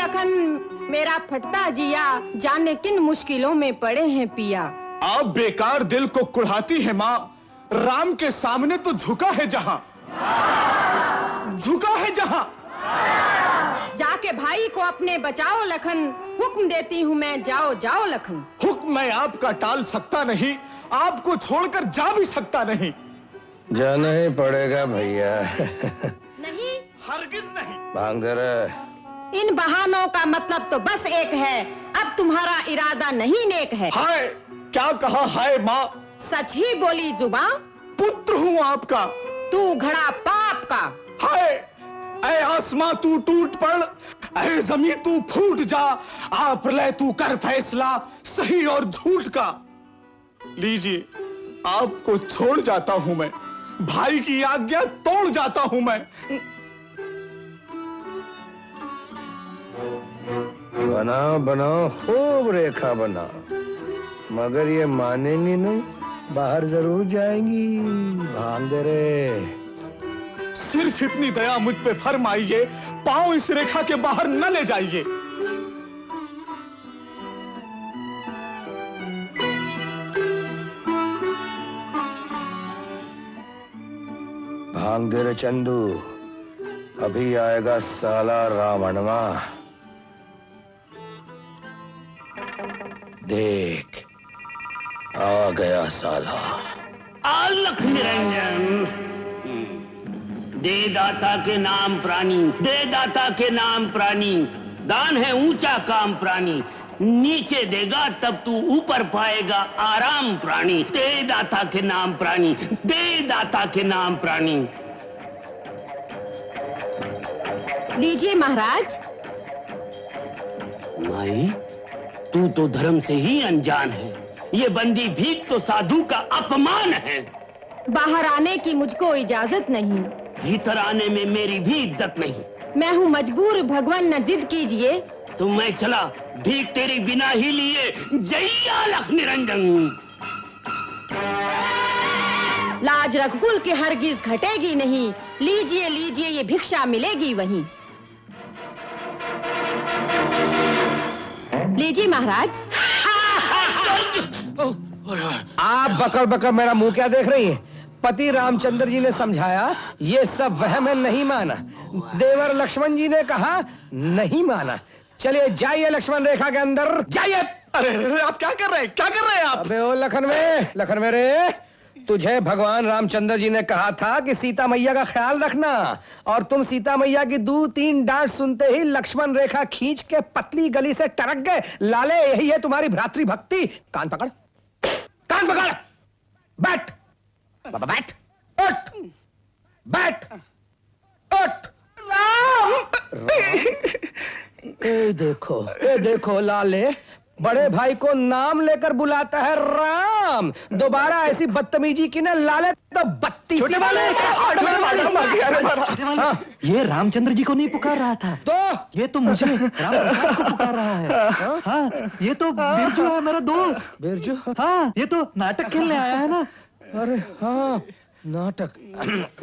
लखन मेरा फटता जिया, जाने किन मुश्किलों में पड़े हैं पिया। आप बेकार दिल को कुढ़ाती है माँ, राम के सामने तो झुका है जहां, झुका है जहां। जाके भाई को अपने बचाओ लखन, हुक्म देती हूँ मैं, जाओ जाओ लखन। हुक्म मैं आपका टाल सकता नहीं, आपको छोड़कर जा भी सकता नहीं। जाना ही पड़ेगा भैया। नहीं, हरगिज नहीं। भांग दे रे। इन बहानों का मतलब तो बस एक है, अब तुम्हारा इरादा नहीं नेक है। हाय, क्या कहा हाय माँ? सच ही बोली जुबान, पुत्र हूँ आपका। तू घड़ा पाप का। हाय, ऐ आसमां तू टूट पड़, ऐ जमीन तू फूट जा, आ प्रलय तू कर फैसला सही और झूठ का। लीजिए, आपको छोड़ जाता हूं मैं, भाई की आज्ञा तोड़ जाता हूं मैं। बनाओ बनाओ, खूब रेखा बनाओ, मगर ये मानेंगी नहीं, बाहर जरूर जाएंगी। भांग दे रे। सिर्फ इतनी दया मुझ पे फरमाइए, पांव इस रेखा के बाहर न ले जाइए। भांग दे रे चंदू, अभी आएगा साला रावणवा। देख, आ गया साला। अलख निरंजन। दे दाता के नाम प्राणी, दे दाता के नाम प्राणी, दान है ऊंचा काम प्राणी, नीचे देगा तब तू ऊपर पाएगा आराम प्राणी। दे दाता के नाम प्राणी, दे दाता के नाम प्राणी। लीजिए महाराज। माई, तू तो धर्म से ही अनजान है, ये बंदी भीख तो साधु का अपमान है। बाहर आने की मुझको इजाजत नहीं, भीतर आने में मेरी भी इज्जत नहीं। मैं हूँ मजबूर, भगवान न जिद कीजिए। तो मैं चला, भीख तेरी बिना ही लिए। जय अलख निरंजन। लाज रघुकुल की हरगिज घटेगी नहीं, लीजिए लीजिए ये भिक्षा मिलेगी वहीं। लीजिए महाराज। आप बकर बकर मेरा मुंह क्या देख रही हैं? पति रामचंद्र जी ने समझाया, ये सब वहम है, नहीं माना। देवर लक्ष्मण जी ने कहा, नहीं माना। चलिए जाइए लक्ष्मण रेखा के अंदर जाइए। अरे आप क्या कर रहे हैं, क्या कर रहे हैं आप? अबे ओ लखन मेरे, तुझे भगवान रामचंद्र जी ने कहा था कि सीता मैया का ख्याल रखना, और तुम सीता मैया की 2-3 डांट सुनते ही लक्ष्मण रेखा खींच के पतली गली से टरक गए। लाले, यही है तुम्हारी भ्रातृ भक्ति। कान पकड़, कान पकड़, बैठ बाबा, बैठ, उठ, बैठ, उठ। राम, ए देखो लाले, बड़े भाई को नाम लेकर बुलाता है राम। दोबारा ऐसी बदतमीजी की ना लाले तो 32 ये रामचंद्र जी को नहीं पुकार रहा था, तो ये तो मुझे राम प्रसाद को पुकार रहा है। हाँ, ये तो बिरजू है, मेरा दोस्त बिरजू। हाँ, ये तो नाटक खेलने आया है ना। अरे हाँ, नाटक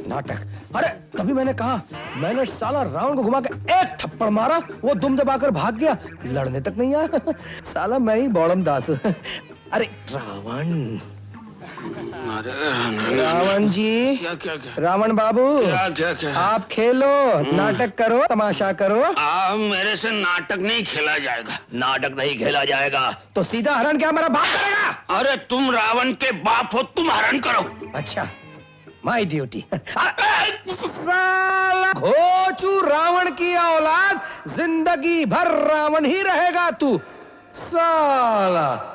नाटक। अरे तभी मैंने कहा, मैंने साला रावण को घुमा के एक थप्पड़ मारा, वो दुम दबाकर भाग गया, लड़ने तक नहीं आया। साला मैं ही बौड़म दास। अरे रावण, रावण जी, क्या रावण बाबू, क्या आप खेलो, नाटक करो, तमाशा करो। मेरे से नाटक नहीं खेला जाएगा। नाटक नहीं खेला जाएगा तो सीधा हरण क्या मेरा बाप करेगा? अरे तुम रावण के बाप हो, तुम हरण करो। अच्छा, माय ड्यूटी। साला घोचू रावण की औलाद, जिंदगी भर रावण ही रहेगा तू साला।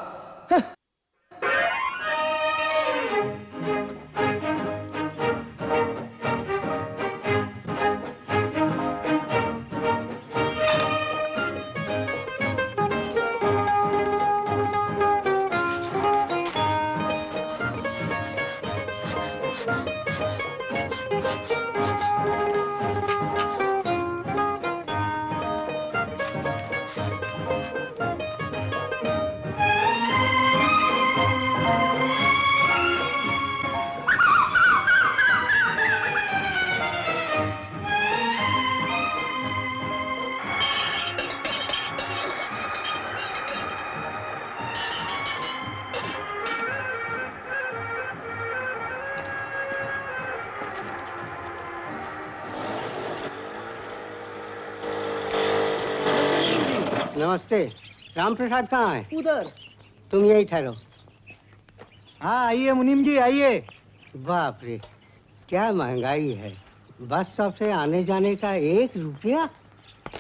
नमस्ते। राम प्रसाद कहाँ है? उधर। तुम यही ठहरो। हाँ आइए मुनीम जी आइए। बाप रे, क्या महंगाई है। बस स्टॉप से आने जाने का 1 रुपया।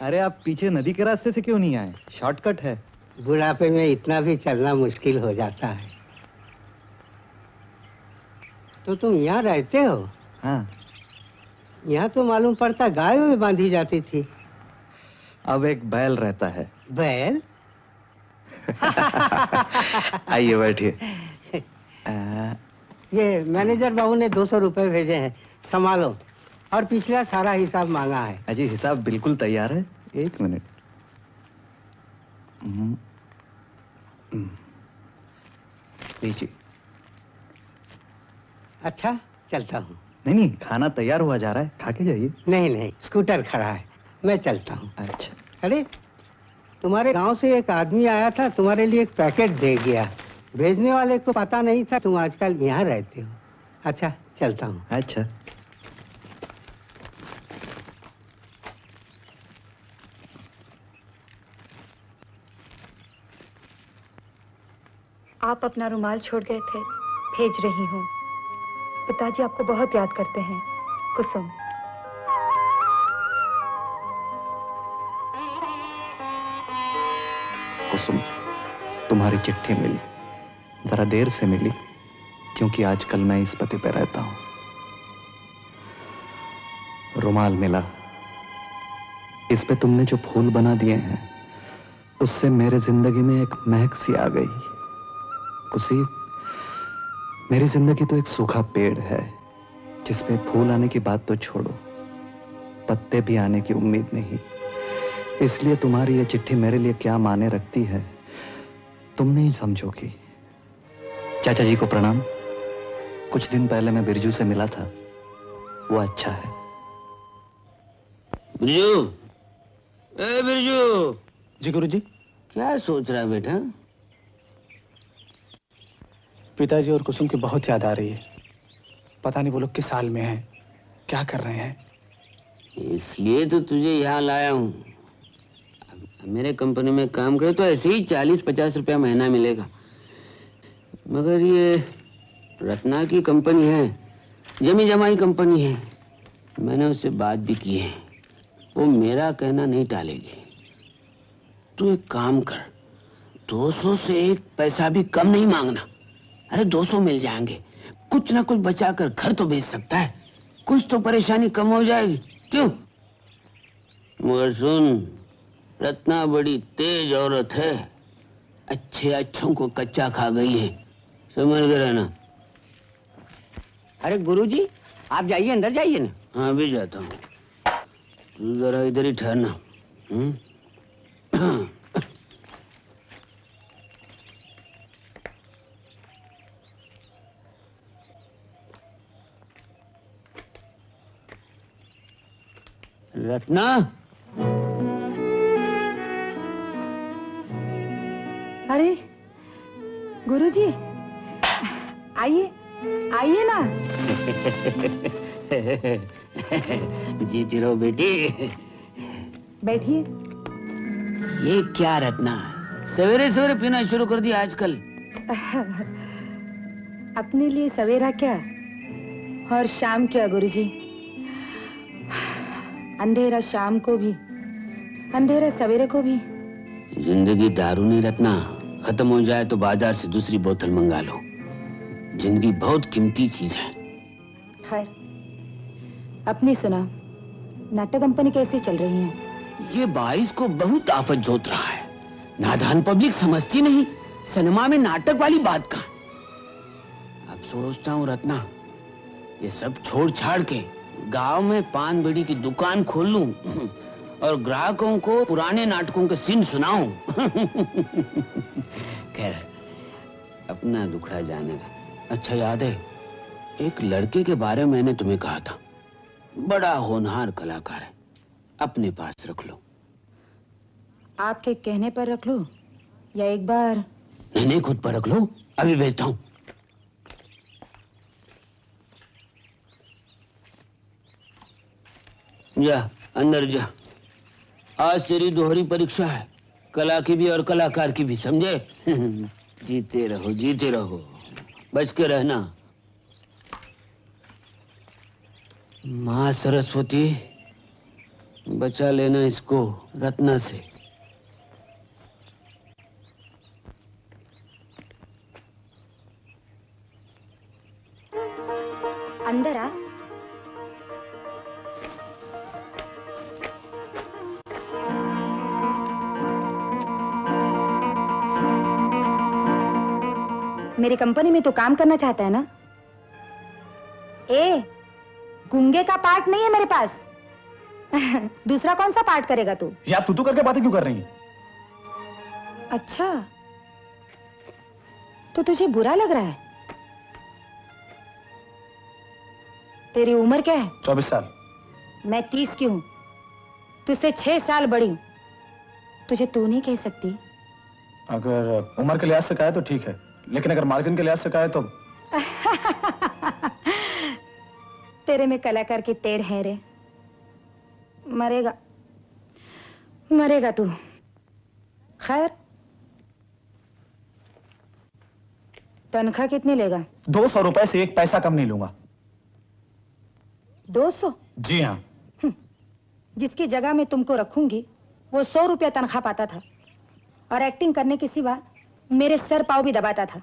अरे आप पीछे नदी के रास्ते से क्यों नहीं आए? शॉर्टकट है। बुढ़ापे में इतना भी चलना मुश्किल हो जाता है। तो तुम यहाँ रहते हो? हाँ। यहाँ तो मालूम पड़ता गाय में बांधी जाती थी। अब एक बैल रहता है। बैल? आइए बैठिए। ये मैनेजर बाबू ने 200 रुपए भेजे हैं, संभालो। और पिछला सारा हिसाब मांगा है। अजी हिसाब बिल्कुल तैयार है, 1 मिनट। लीजिए। अच्छा, चलता हूँ। नहीं नहीं, खाना तैयार हुआ जा रहा है, खा के जाइए। नहीं नहीं, स्कूटर खड़ा है, मैं चलता हूँ। अच्छा। अरे, तुम्हारे गांव से एक आदमी आया था, तुम्हारे लिए एक पैकेट दे गया। भेजने वाले को पता नहीं था तुम आजकल यहाँ रहते हो। अच्छा, चलता हूँ। अच्छा। आप अपना रुमाल छोड़ गए थे, भेज रही हूँ। पिताजी आपको बहुत याद करते हैं। कुसुम। कुसुम, तुम्हारी चिट्ठी मिली, जरा देर से मिली, क्योंकि आजकल मैं इस पते पे रहता हूं। रुमाल मिला, इस पे तुमने जो फूल बना दिए हैं, उससे मेरे जिंदगी में एक महक सी आ गई। कुसी, मेरी जिंदगी तो एक सूखा पेड़ है, जिसपे फूल आने की बात तो छोड़ो, पत्ते भी आने की उम्मीद नहीं। इसलिए तुम्हारी ये चिट्ठी मेरे लिए क्या माने रखती है, तुम नहीं समझोगी। चाचा जी को प्रणाम। कुछ दिन पहले मैं बिरजू से मिला था, वो अच्छा है। बिरजू, ए बिरजू। जी गुरुजी। क्या सोच रहा है बेटा? पिताजी और कुसुम की बहुत याद आ रही है। पता नहीं वो लोग किस हाल में हैं, क्या कर रहे हैं। इसलिए तो तुझे यहाँ लाया हूँ। मेरे कंपनी में काम करे तो ऐसे ही 40-50 रुपया महीना मिलेगा, मगर ये रत्ना की कंपनी है, जमी जमाई कंपनी है। मैंने उससे बात भी की है, वो मेरा कहना नहीं टालेगी। तू एक काम कर, 200 से 1 पैसा भी कम नहीं मांगना। अरे 200 मिल जाएंगे, कुछ ना कुछ बचा कर घर तो बेच सकता है, कुछ तो परेशानी कम हो जाएगी। क्यों? मगर सुन, रत्ना बड़ी तेज औरत है, अच्छे अच्छों को कच्चा खा गई है, समझ गए रहना। अरे गुरुजी, आप जाइए, अंदर जाइए ना। हाँ भी जाता हूँ, तू जरा इधर ही ठहरना। रत्ना, अरे गुरुजी, आइए आइए ना। जीती रहो बेटी। बैठिए। ये क्या रत्ना, सवेरे सवेरे पीना शुरू कर दिया आजकल। अपने लिए सवेरा क्या और शाम क्या गुरुजी, अंधेरा शाम को भी, अंधेरा सवेरे को भी। जिंदगी दारू नहीं रत्ना, खत्म हो जाए तो बाजार से दूसरी बोतल मंगा लो। जिंदगी बहुत कीमती चीज है। खैर, अपनी सुना, नाटक कंपनी कैसी चल रही है? ये 22 को बहुत आफत जोत रहा है। नादान पब्लिक समझती नहीं, सिनेमा में नाटक वाली बात का। अब सोचता हूँ रत्ना, ये सब छोड़ छाड़ के गांव में पान बीड़ी की दुकान खोल लूं और ग्राहकों को पुराने नाटकों के सीन सुनाऊं। खैर, अपना दुखड़ा जाने दो। अच्छा याद है, एक लड़के के बारे में मैंने तुम्हें कहा था, बड़ा होनहार कलाकार है, अपने पास रख लो। आपके कहने पर रख लूं या एक बार? नहीं, खुद पर रख लो, अभी भेजता हूं। जा अंदर जा, आज तेरी दोहरी परीक्षा है, कला की भी और कलाकार की भी, समझे? जीते रहो, बच के रहना। माँ सरस्वती, बचा लेना इसको रत्ना से। अंदर आ। मेरी कंपनी में तो काम करना चाहता है ना? ए, गूंगे का पार्ट नहीं है मेरे पास। दूसरा कौन सा पार्ट करेगा तू? ये आप तू करके बातें क्यों कर रही हैं? अच्छा, तो तुझे बुरा लग रहा है? तेरी उम्र क्या है? 24 साल। मैं 30 की हूं। तुझसे 6 साल बड़ी हूं। तुझे तू नहीं कह सकती। अगर उम्र के लिहाज से कहा तो ठीक है, लेकिन अगर मार्जिन के लिहाज से कहा तो तेरे में कलाकार की टेढ़ है रे। मरेगा तू। खैर, तनख्वाह कितनी लेगा? 200 रुपए से 1 पैसा कम नहीं लूंगा। 200? जी हाँ। जिसकी जगह मैं तुमको रखूंगी वो 100 रुपया तनख्वाह पाता था और एक्टिंग करने के सिवा मेरे सर पाव भी दबाता था।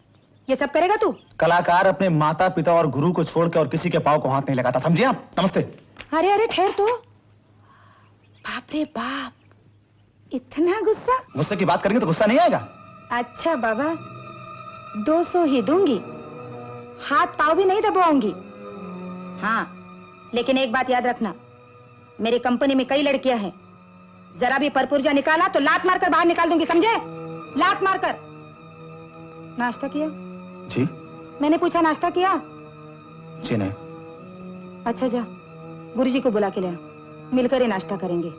ये सब करेगा तू? कलाकार अपने माता पिता और गुरु को छोड़ के और किसी के पांव को हाथ नहीं लगाता, समझे आप? नमस्ते। अरे अरे ठहर तो। बाप रे बाप, इतना गुस्सा? गुस्से की बात करेंगे तो गुस्सा नहीं आएगा? अच्छा बाबा, 200 ही दूंगी, हाथ पाव भी नहीं दबाऊंगी। हाँ, लेकिन एक बात याद रखना, मेरी कंपनी में कई लड़कियां हैं। जरा भी परपुर्जा निकाला तो लात मारकर बाहर निकाल दूंगी, समझे? लात मारकर। नाश्ता किया? जी। मैंने पूछा नाश्ता किया? जी नहीं। अच्छा जा, गुरुजी को बुला के ले आ, मिलकर ही नाश्ता करेंगे।